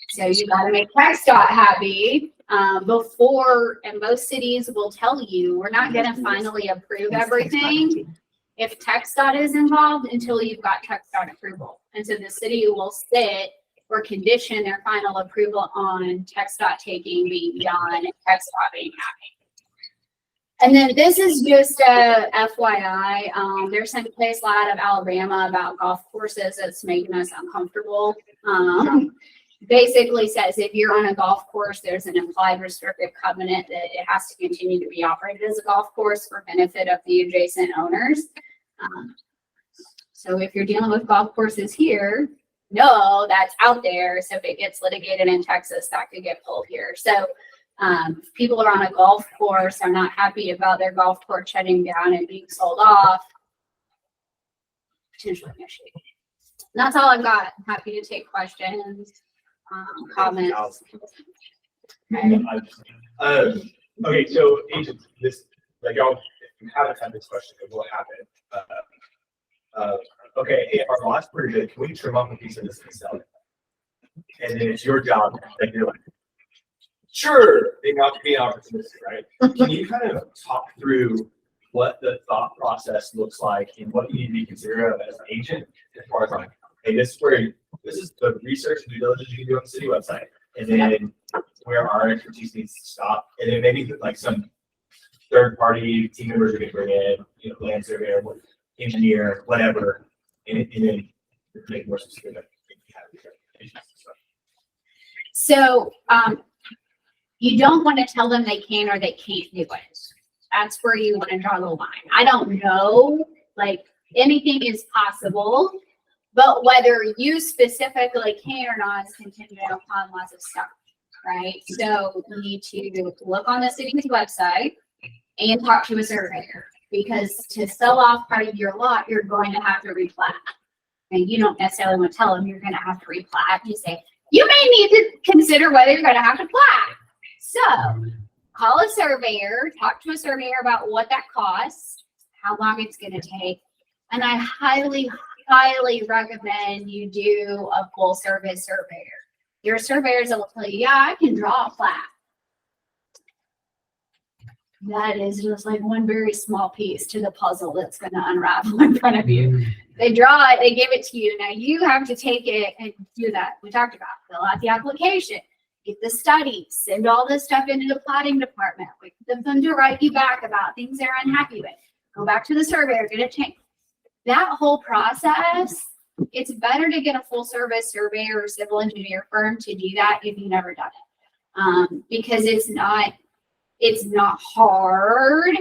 So you got to make tax dot happy before, and most cities will tell you, we're not going to finally approve everything if tax dot is involved until you've got tax dot approval. And so the city will sit or condition their final approval on tax dot taking being done and tax dot being happy. And then this is just a FYI. There's some case law out of Alabama about golf courses that's making us uncomfortable. Basically says if you're on a golf course, there's an implied restrictive covenant that it has to continue to be operated as a golf course for benefit of the adjacent owners. So if you're dealing with golf courses here, no, that's out there. So if it gets litigated in Texas, that could get pulled here. So if people are on a golf course, are not happy about their golf course shutting down and being sold off, potentially an issue. And that's all I've got. I'm happy to take questions, comments. Okay, so agents, this, like y'all, if you haven't had this question, it will happen. Okay, hey, our lot's pretty good. Can we trim off a piece of this and sell it? And then it's your job, like you're like, sure, they have to be opportunistic, right? Can you kind of talk through what the thought process looks like and what you need to be considerate of as an agent as far as like, hey, this is the research and due diligence you can do on the city website, and then where our expertise needs to stop, and then maybe like some third party team members are going to bring in, you know, land surveyor, engineer, whatever, and then make more specific. So you don't want to tell them they can or they can't do it. That's where you want to draw the line. I don't know, like anything is possible, but whether you specifically can or not is contingent upon lots of stuff, right? So you need to look on the city's website and talk to a surveyor, because to sell off part of your lot, you're going to have to replat. And you don't necessarily want to tell them you're going to have to replat. You say, you may need to consider whether you're gonna have to plat. So, call a surveyor, talk to a surveyor about what that costs, how long it's gonna take. And I highly, highly recommend you do a full service surveyor. Your surveyors will tell you, yeah, I can draw a plat. That is just like one very small piece to the puzzle that's gonna unravel in front of you. They draw it, they give it to you. Now you have to take it and do that. We talked about, fill out the application, get the studies, send all this stuff into the plotting department, wait for them to write you back about things they're unhappy with. Go back to the surveyor, get it changed. That whole process, it's better to get a full service surveyor or civil engineer firm to do that if you've never done it. Because it's not hard.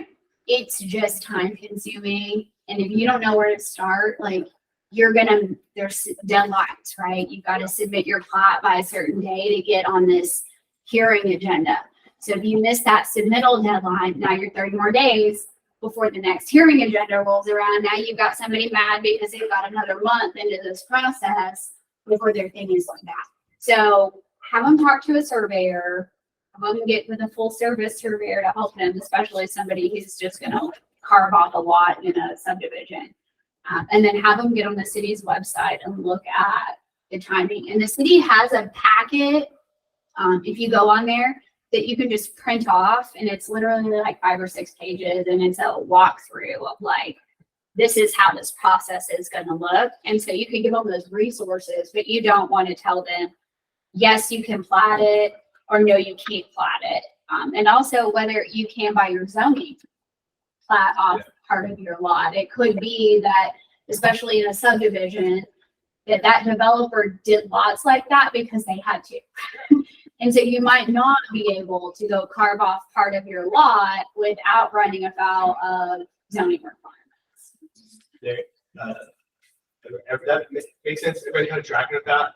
It's just time consuming. And if you don't know where to start, like there's deadlines, right? You've got to submit your plat by a certain day to get on this hearing agenda. So if you miss that submittal deadline, now you're 30 more days before the next hearing agenda rolls around. Now you've got somebody mad because they've got another month into this process before their thing is like that. So have them talk to a surveyor. Have them get with a full service surveyor to help them, especially somebody who's just going to carve off a lot in a subdivision. And then have them get on the city's website and look at the timing. And the city has a packet, if you go on there, that you can just print off, and it's literally like 5 or 6 pages, and it's a walkthrough of like, this is how this process is going to look. And so you can give them those resources, but you don't want to tell them, yes, you can plat it, or no, you can't plat it. And also whether you can by your zoning plat off part of your lot. It could be that, especially in a subdivision, that developer did lots like that because they had to. And so you might not be able to go carve off part of your lot without running afoul of zoning requirements. That makes sense. Everybody kind of tracking with that.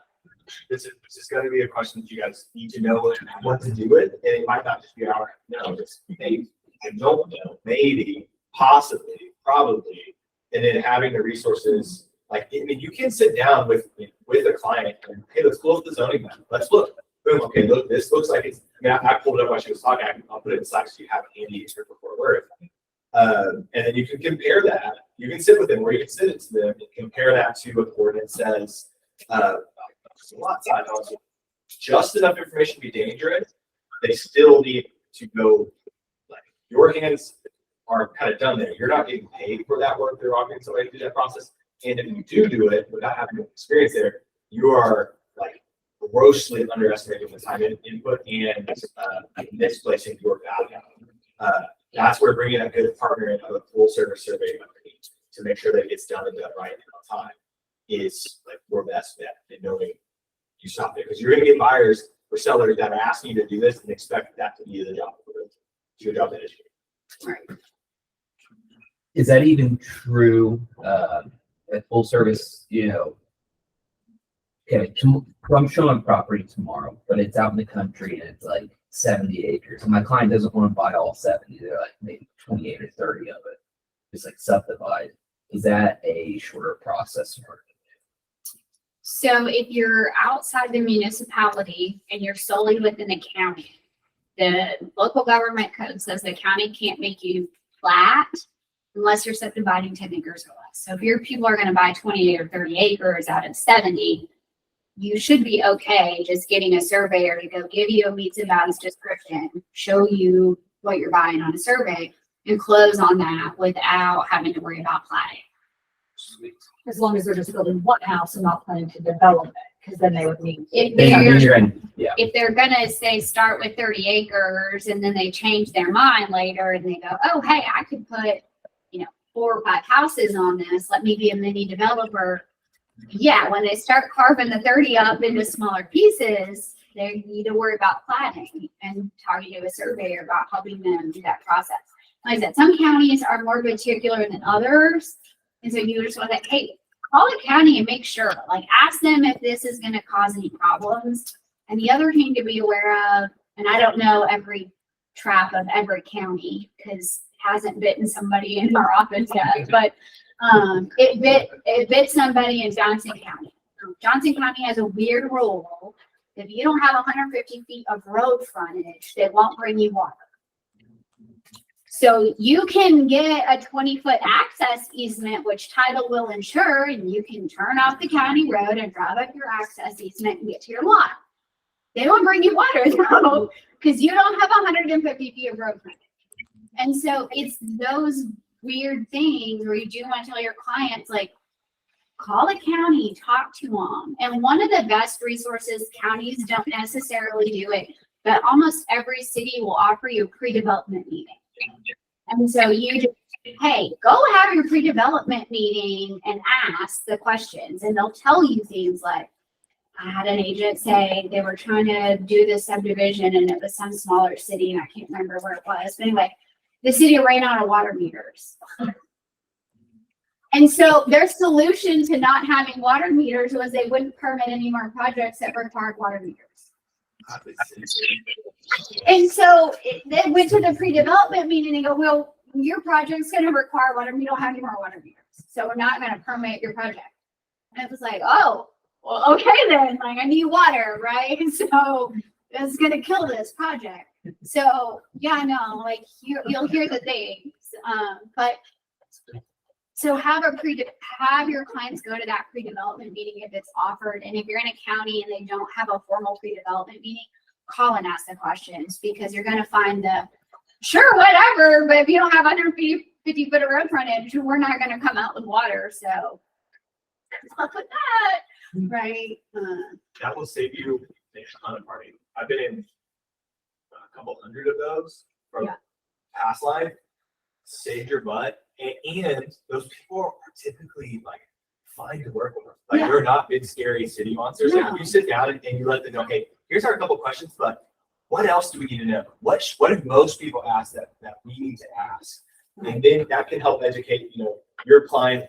This is going to be a question that you guys need to know what to do with, and it might not just be our just maybe, I don't know, maybe, possibly, probably, and then having the resources. Like, I mean, you can sit down with a client and, hey, let's pull up the zoning map. Let's look. Boom. Okay, look, this looks like it's. I mean, I pulled it up while she was talking. I'll put it in Slack so you have it handy for Fort Worth. And then you can compare that. You can sit with them, or you can sit it to them and compare that to what the ordinance says. Lot size, also just enough information to be dangerous. They still need to go. Like, your hands are kind of done there. You're not getting paid for that work. They're offering somebody to do that process. And if you do it without having experience there, you are like grossly underestimating the time input and misplacing your value. That's where bringing a good partner in of a full service survey company to make sure that it gets done and done right and on time is like your best bet in knowing you stop there, because you're going to get buyers or sellers that are asking you to do this and expect that to be the job to your job that is. Right. Is that even true at full service? Okay, I'm showing property tomorrow, but it's out in the country and it's like 70 acres. And my client doesn't want to buy all 70. They're like maybe 28 or 30 of it. Just like subdivide. Is that a shorter process? So if you're outside the municipality and you're solely within the county, the local government code says the county can't make you plat unless you're subdividing 10 acres or less. So if your people are going to buy 28 or 30 acres out of 70, you should be okay just getting a surveyor to go give you a meets and bounds description, show you what you're buying on a survey, and close on that without having to worry about platting. As long as they're just building one house and not planning to develop it, because then they would need. If they're gonna say start with 30 acres and then they change their mind later and they go, oh, hey, I could put, 4 or 5 houses on this. Let me be a mini developer. Yeah, when they start carving the 30 up into smaller pieces, they need to worry about planning and talking to a surveyor about helping them do that process. Like I said, some counties are more particular than others. And so you just want to, hey, call the county and make sure, like ask them if this is going to cause any problems. And the other thing to be aware of, and I don't know every trap of every county because it hasn't bitten somebody in our office yet, but it bit somebody in Johnson County. Johnson County has a weird rule If you don't have 150 feet of road frontage, they won't bring you water. So you can get a 20-foot access easement, which title will ensure, and you can turn off the county road and drive up your access easement and get to your lot. They won't bring you water though, because you don't have 150 feet of road frontage. And so it's those weird things where you do want to tell your clients, like, call the county, talk to them. And one of the best resources, counties don't necessarily do it, but almost every city will offer you a pre-development meeting. And so you just, hey, go have your pre-development meeting and ask the questions, and they'll tell you things like, I had an agent say they were trying to do this subdivision and it was some smaller city and I can't remember where it was. But anyway, the city ran out of water meters. And so their solution to not having water meters was they wouldn't permit any more projects that required water meters. And so they went to the pre-development meeting and they go, well, your project's going to require water. We don't have any more water meters. So we're not going to permit your project. And it was like, oh, well, okay then, like I need water, right? So that's going to kill this project. So yeah, no, like you'll hear the things, but so have your clients go to that pre-development meeting if it's offered. And if you're in a county and they don't have a formal pre-development meeting, call and ask the questions, because you're going to find the sure, whatever. But if you don't have 150 foot of road frontage, we're not going to come out with water. So good luck with that. Right. That will save you a ton of money. I've been in a couple hundred of those from past life. Saved your butt, and those people are typically like fine to work with. Like you're not big scary city monsters. Like, if you sit down and you let them know, hey, here's our couple questions, but what else do we need to know? What do most people ask that we need to ask? And then that can help educate, your client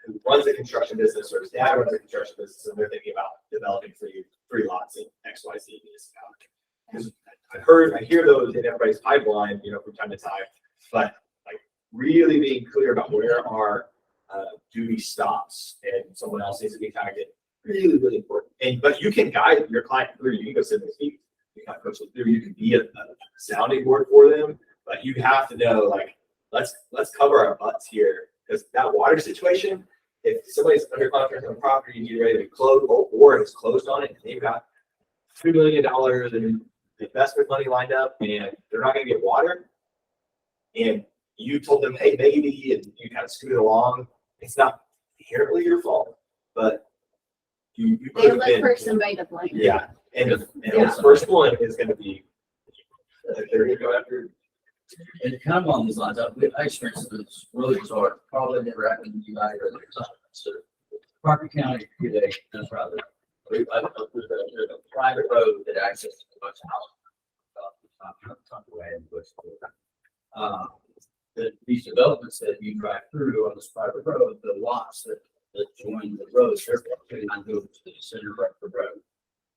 who runs a construction business or his dad runs a construction business and they're thinking about developing for you 3 lots in XYZ municipality. Because I hear those in everybody's pipeline, from time to time, but like really being clear about where our duty stops and someone else needs to be tagged in, really, really important. But you can guide your client through, you can go sit in the seat, you can coach them through, you can be a sounding board for them, but you have to know, like, let's cover our butts here, because that water situation, if somebody's under contract on property and you're ready to close or has closed on it, and they've got $2 million in investment money lined up and they're not going to get water, and you told them, hey, maybe, and you kind of scoot along, it's not inherently your fault, but you They look for somebody to blame. Yeah, and the first one is going to be they're going to go after. And kind of on these lines, I experienced this really bizarre, probably never happened to you guys or other times. So Parker County today, that's rather, there's a private road that accesses a bunch of houses. Tucked away in the bush. These developments that you drive through on this private road, the lots that join the roads, they're putting on to the center of the road.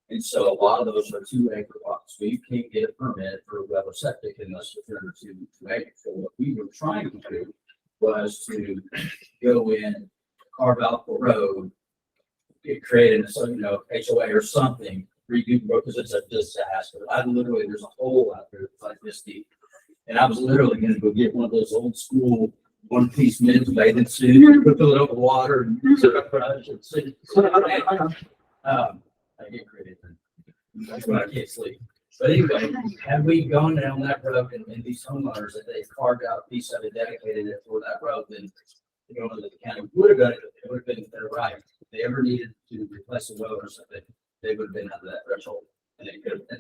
And so a lot of those are 2-acre lots. So you can't get a permit for a well or septic unless you're under 2 acres. So what we were trying to do was to go in, carve out the road, create HOA or something, redo the road, because it's a disaster. There's a hole out there that's like this deep. And I was literally going to go get one of those old school one-piece men's bathing suits, put a little water and I get credit. That's when I can't sleep. But anyway, had we gone down that road and these homeowners that they carved out a piece of it, dedicated it for that road, then the county would have done it. It would have been their right. If they ever needed to replace a well or something, they would have been out of that threshold and they could have.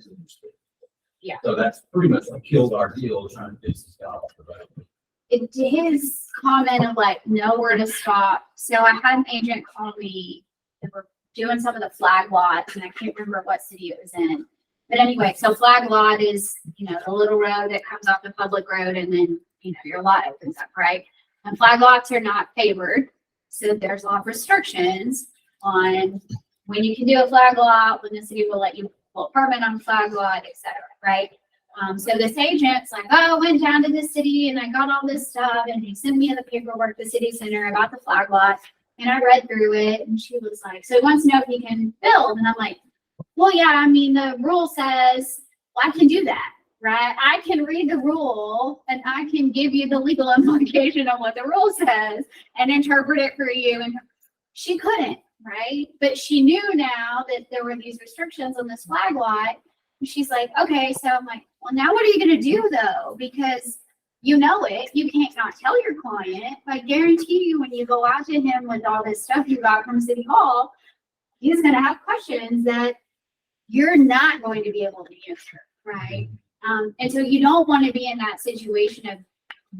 Yeah. So that's pretty much what killed our deal, trying to fix this guy off the road. His comment of like nowhere to stop. So I had an agent call me. They were doing some of the flag lots, and I can't remember what city it was in. But anyway, so flag lot is, the little road that comes off the public road, and then, your lot opens up, right? And flag lots are not favored. So there's a lot of restrictions on when you can do a flag lot, when the city will let you pull a permit on a flag lot, et cetera, right? So this agent's like, oh, I went down to the city and I got all this stuff, and he sent me the paperwork to the city center about the flag lot. And I read through it, and she was like, so he wants to know if he can build. And I'm like, well, yeah, I mean, the rule says, well, I can do that, right? I can read the rule and I can give you the legal implication of what the rule says and interpret it for you. And she couldn't, right? But she knew now that there were these restrictions on this flag lot. And she's like, okay, so I'm like, well, now what are you going to do though? Because you know it, you can't not tell your client. I guarantee you when you go out to him with all this stuff you got from City Hall, he's going to have questions that you're not going to be able to answer, right? And so you don't want to be in that situation of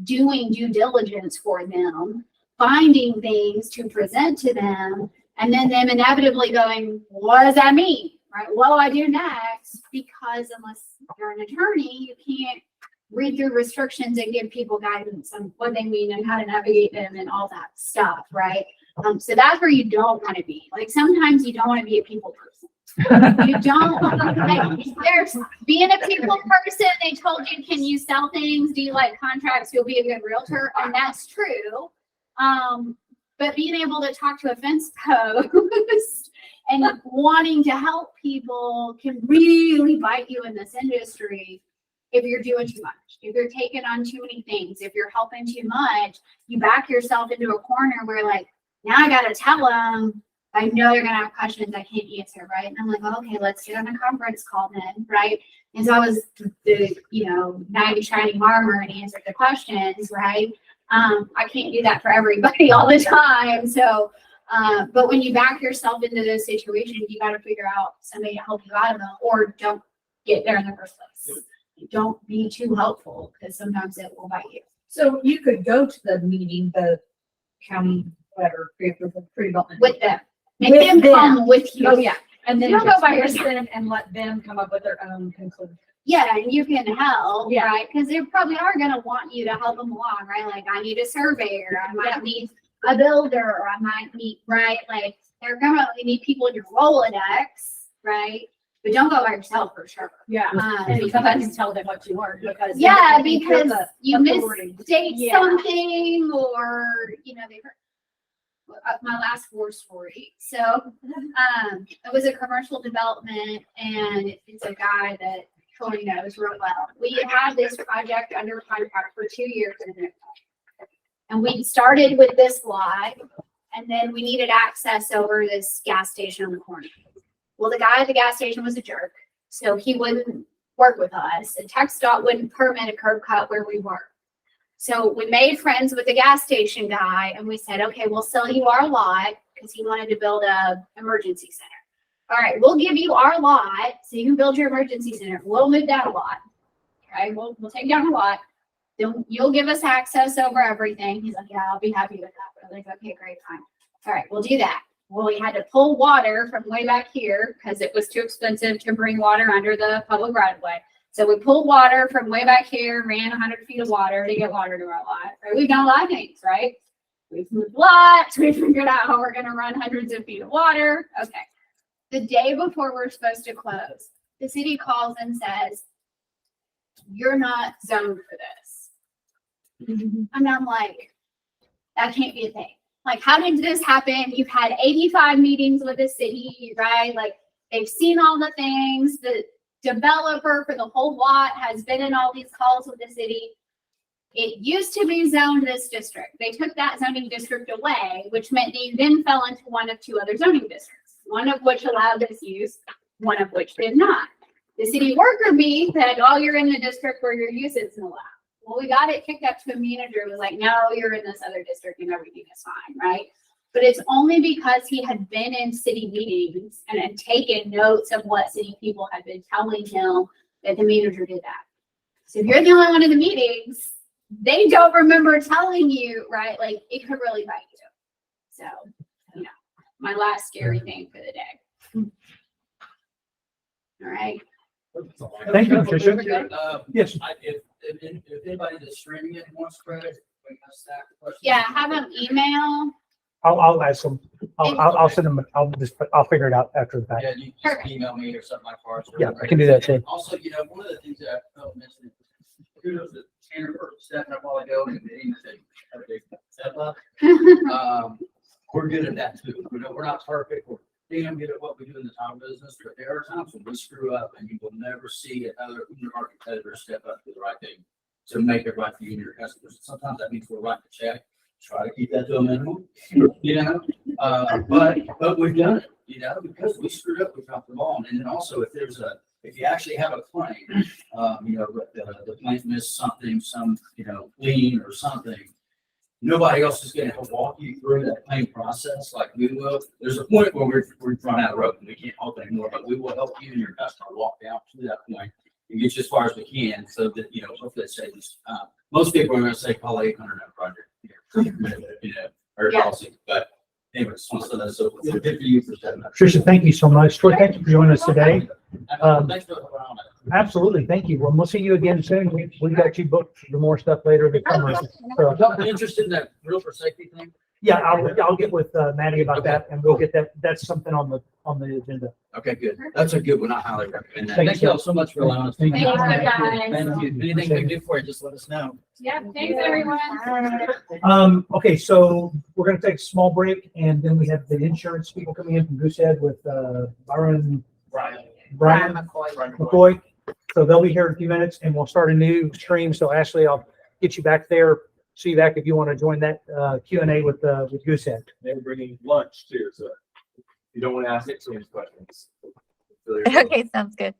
doing due diligence for them, finding things to present to them, and then them inevitably going, what does that mean? Right? What do I do next? Because unless you're an attorney, you can't read through restrictions and give people guidance on what they mean and how to navigate them and all that stuff, right? So that's where you don't want to be. Like sometimes you don't want to be a people person. You don't like there's being a people person. They told you, can you sell things? Do you like contracts? You'll be a good realtor, and that's true. But being able to talk to a fence post and wanting to help people can really bite you in this industry if you're doing too much, if you're taking on too many things, if you're helping too much. You back yourself into a corner where like, now I got to tell them. I know they're going to have questions I can't answer, right? And I'm like, well, okay, let's get on a conference call then, right? And so I was the, knight in shining armor and answered the questions, right? I can't do that for everybody all the time. So, but when you back yourself into those situations, you got to figure out somebody to help you out of them, or don't get there in the first place. Don't be too helpful because sometimes it will bite you. So you could go to the meeting, the county, whatever, pre-development. With them. Make With them them. come with you. Oh, yeah. And then You don't go just by yourself. listen and let them come up with their own conclusion. Yeah, and you can help, Yeah. right? Because they probably are going to want you to help them along, right? Like, I need a surveyor, I might need a builder, or I might need, right? Like, they're going to need people in your Rolodex, right? But don't go by yourself for sure. Yeah. And Because, sometimes tell them what you learned because. yeah, they think you're because the you authority. misstate Yeah. something, or, they heard my last war story. So, it was a commercial development, and it's a guy that Troy knows real well. We had this project under contract for 2 years, and we started with this lot, and then we needed access over this gas station on the corner. Well, the guy at the gas station was a jerk, so he wouldn't work with us, and TxDOT wouldn't permit a curb cut where we were. So we made friends with the gas station guy, and we said, okay, we'll sell you our lot, because he wanted to build a emergency center. All right, we'll give you our lot so you can build your emergency center. We'll move down a lot. Okay, we'll take down a lot. Then you'll give us access over everything. He's like, yeah, I'll be happy with that. We're like, okay, great, fine. All right, we'll do that. Well, we had to pull water from way back here because it was too expensive to bring water under the public right of way. So we pulled water from way back here, ran 100 feet of water to get water to our lot. Right? We've done a lot of things, right? We've moved lots. We figured out how we're going to run hundreds of feet of water. Okay. The day before we're supposed to close, the city calls and says, you're not zoned for this. And I'm like, that can't be a thing. Like, how did this happen? You've had 85 meetings with the city, right? Like, they've seen all the things. The developer for the whole lot has been in all these calls with the city. It used to be zoned this district. They took that zoning district away, which meant they then fell into one of two other zoning districts, one of which allowed this use, one of which did not. The city worker bee said, oh, you're in the district where your use isn't allowed. Well, we got it kicked up to a manager. It was like, no, you're in this other district and everything is fine, right? But it's only because he had been in city meetings and had taken notes of what city people had been telling him that the manager did that. So if you're the only one in the meetings, they don't remember telling you, right? Like, it could really bite you. So, my last scary thing for the day. All right. Thank you, Patricia. We're good? Yes. If anybody that's streaming it wants credit, we can stack the questions. Yeah, have them email. I'll ask them. I'll send them. I'll figure it out after the fact. Yeah, you just Perfect. email me or something like ours. Yeah, I can do that too. Also, one of the things that I felt mentioned, kudos to Tanner for stepping up a while ago and admitting that have a big step up. We're good at that too. We're not perfect. We're damn good at what we do in the town business, but there are times when we screw up and you will never see another, our competitor step up to the right thing to make it right for you and your customers. Sometimes that means we're writing a check, try to keep that to a minimum, you know? But we've done it, you know, because we screwed up, we dropped the ball. And then also if you actually have a claim, you know, the plant missed something, you know, lien or something, nobody else is going to walk you through that claim process like we will. There's a point where we're run out of rope and we can't help anymore, but we will help you and your customer walk down to that point and get you as far as we can so that, you know, hopefully it saves. Most people are going to say call 800 project, you know, or Yeah. policy, but anyways, so good for you for setting up. Patricia, thank you so much. Troy, thank you for joining us today. Thanks for allowing us. Absolutely. Thank you. Well, we'll see you again soon. We got you booked for more stuff later this summer. So, Y'all be interested in that real for safety thing? yeah, I'll get with Maddie about that and we'll get that. That's something on the agenda. Okay, good. That's a good one. I highly recommend that. Thank Thank you. you all so much for allowing us. Thank you, guys. Thank you. Anything we can do for you, just let us know. Yeah, thanks, everyone. Okay, so we're gonna take a small break and then we have the insurance people coming in from Goosehead with Brian McCoy. So they'll be here in a few minutes and we'll start a new stream. So Ashley, I'll get you back there. See you back if you want to join that Q&A with Goosehead. They were bringing lunch too, so if you don't want to ask it, so many questions. Okay, sounds good.